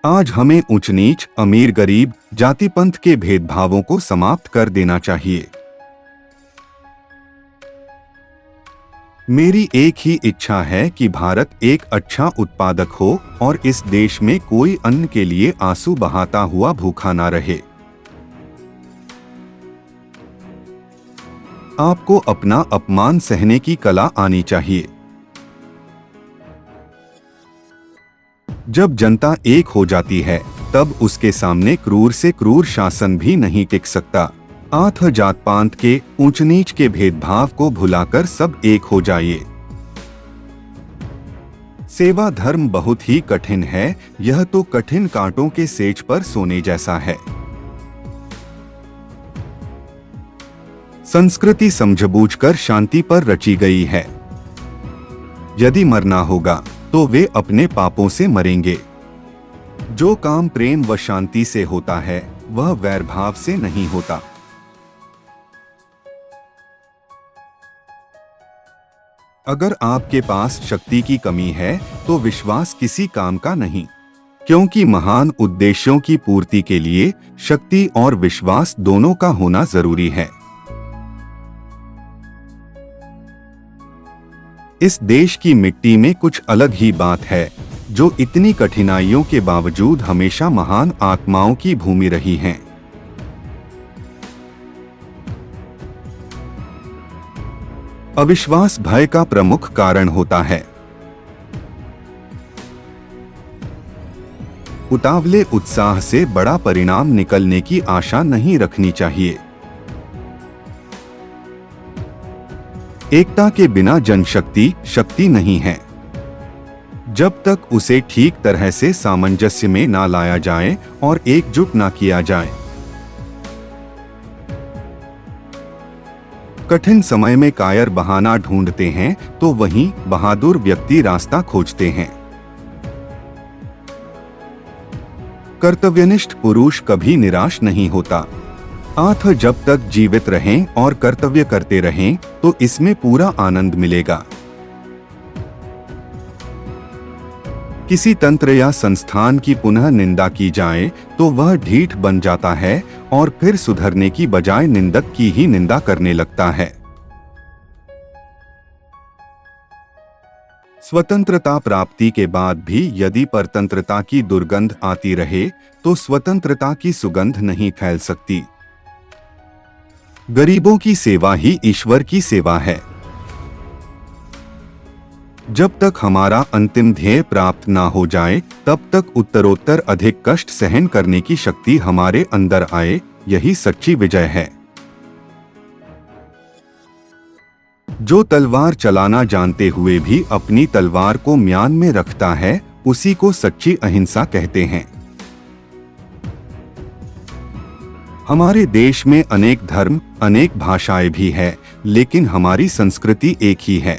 आज हमें ऊंच नीच, अमीर गरीब, जाति पंथ के भेदभावों को समाप्त कर देना चाहिए। मेरी एक ही इच्छा है कि भारत एक अच्छा उत्पादक हो और इस देश में कोई अन्न के लिए आंसू बहाता हुआ भूखा ना रहे। आपको अपना अपमान सहने की कला आनी चाहिए। जब जनता एक हो जाती है, तब उसके सामने क्रूर से क्रूर शासन भी नहीं टिक सकता। आठ जात पांत के, ऊंच नीच के भेदभाव को भुलाकर सब एक हो जाइए। सेवा धर्म बहुत ही कठिन है, यह तो कठिन कांटों के सेज पर सोने जैसा है। संस्कृति समझबूझकर शांति पर रची गई है। यदि मरना होगा तो वे अपने पापों से मरेंगे। जो काम प्रेम व शांति से होता है, वह वैरभाव से नहीं होता। अगर आपके पास शक्ति की कमी है, तो विश्वास किसी काम का नहीं, क्योंकि महान उद्देश्यों की पूर्ति के लिए शक्ति और विश्वास दोनों का होना जरूरी है। इस देश की मिट्टी में कुछ अलग ही बात है, जो इतनी कठिनाइयों के बावजूद हमेशा महान आत्माओं की भूमि रही है। अविश्वास भय का प्रमुख कारण होता है। उतावले उत्साह से बड़ा परिणाम निकलने की आशा नहीं रखनी चाहिए। एकता के बिना जनशक्ति शक्ति नहीं है। जब तक उसे ठीक तरह से सामंजस्य में ना लाया जाए और एकजुट ना किया जाए। कठिन समय में कायर बहाना ढूंढते हैं, तो वहीं बहादुर व्यक्ति रास्ता खोजते हैं। कर्तव्यनिष्ठ पुरुष कभी निराश नहीं होता। आठ जब तक जीवित रहें और कर्तव्य करते रहें, तो इसमें पूरा आनंद मिलेगा। किसी तंत्र या संस्थान की पुनः निंदा की जाए तो वह ढीठ बन जाता है और फिर सुधरने की बजाय निंदक की ही निंदा करने लगता है। स्वतंत्रता प्राप्ति के बाद भी यदि परतंत्रता की दुर्गंध आती रहे, तो स्वतंत्रता की सुगंध नहीं फैल सकती। गरीबों की सेवा ही ईश्वर की सेवा है। जब तक हमारा अंतिम ध्येय प्राप्त ना हो जाए, तब तक उत्तरोत्तर अधिक कष्ट सहन करने की शक्ति हमारे अंदर आए, यही सच्ची विजय है। जो तलवार चलाना जानते हुए भी अपनी तलवार को म्यान में रखता है, उसी को सच्ची अहिंसा कहते हैं। हमारे देश में अनेक धर्म, अनेक भाषाएं भी है, लेकिन हमारी संस्कृति एक ही है।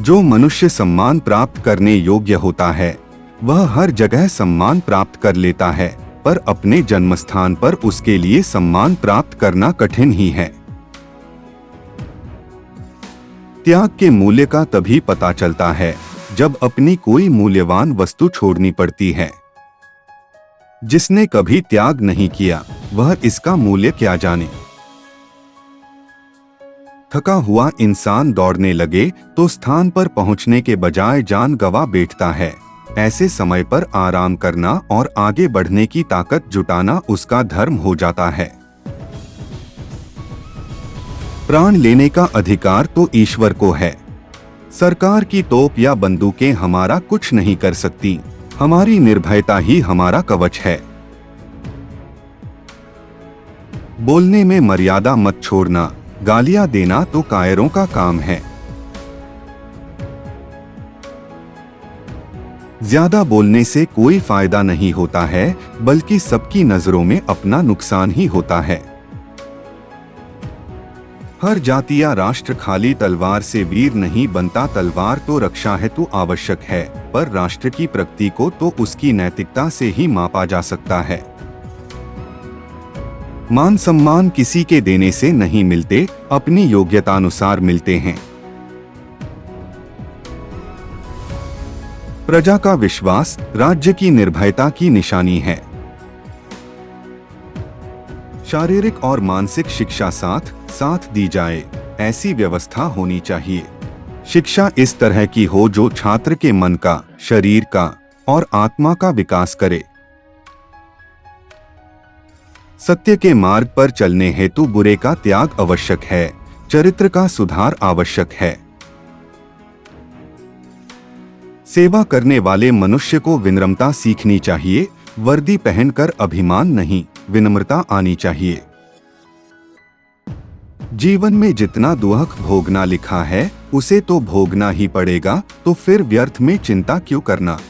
जो मनुष्य सम्मान प्राप्त करने योग्य होता है, वह हर जगह सम्मान प्राप्त कर लेता है, पर अपने जन्मस्थान पर उसके लिए सम्मान प्राप्त करना कठिन ही है। त्याग के मूल्य का तभी पता चलता है, जब अपनी कोई मूल्यवान वस्तु छोड़नी पड़ती है। जिसने कभी त्याग नहीं किया, वह इसका मूल्य क्या जाने। थका हुआ इंसान दौड़ने लगे तो स्थान पर पहुंचने के बजाय जान गंवा बैठता है। ऐसे समय पर आराम करना और आगे बढ़ने की ताकत जुटाना उसका धर्म हो जाता है। प्राण लेने का अधिकार तो ईश्वर को है। सरकार की तोप या बंदूकें हमारा कुछ नहीं कर सकती। हमारी निर्भयता ही हमारा कवच है। बोलने में मर्यादा मत छोड़ना, गालियां देना तो कायरों का काम है। ज्यादा बोलने से कोई फायदा नहीं होता है, बल्कि सबकी नजरों में अपना नुकसान ही होता है। हर जाति या राष्ट्र खाली तलवार से वीर नहीं बनता। तलवार तो रक्षा हेतु आवश्यक है, पर राष्ट्र की प्रगति को तो उसकी नैतिकता से ही मापा जा सकता है। मान सम्मान किसी के देने से नहीं मिलते, अपनी योग्यतानुसार मिलते हैं। प्रजा का विश्वास राज्य की निर्भयता की निशानी है। शारीरिक और मानसिक शिक्षा साथ साथ दी जाए, ऐसी व्यवस्था होनी चाहिए। शिक्षा इस तरह की हो जो छात्र के मन का, शरीर का और आत्मा का विकास करे। सत्य के मार्ग पर चलने हेतु बुरे का त्याग आवश्यक है, चरित्र का सुधार आवश्यक है। सेवा करने वाले मनुष्य को विनम्रता सीखनी चाहिए, वर्दी पहनकर अभिमान नहीं, विनम्रता आनी चाहिए। जीवन में जितना दुख भोगना लिखा है, उसे तो भोगना ही पड़ेगा, तो फिर व्यर्थ में चिंता क्यों करना।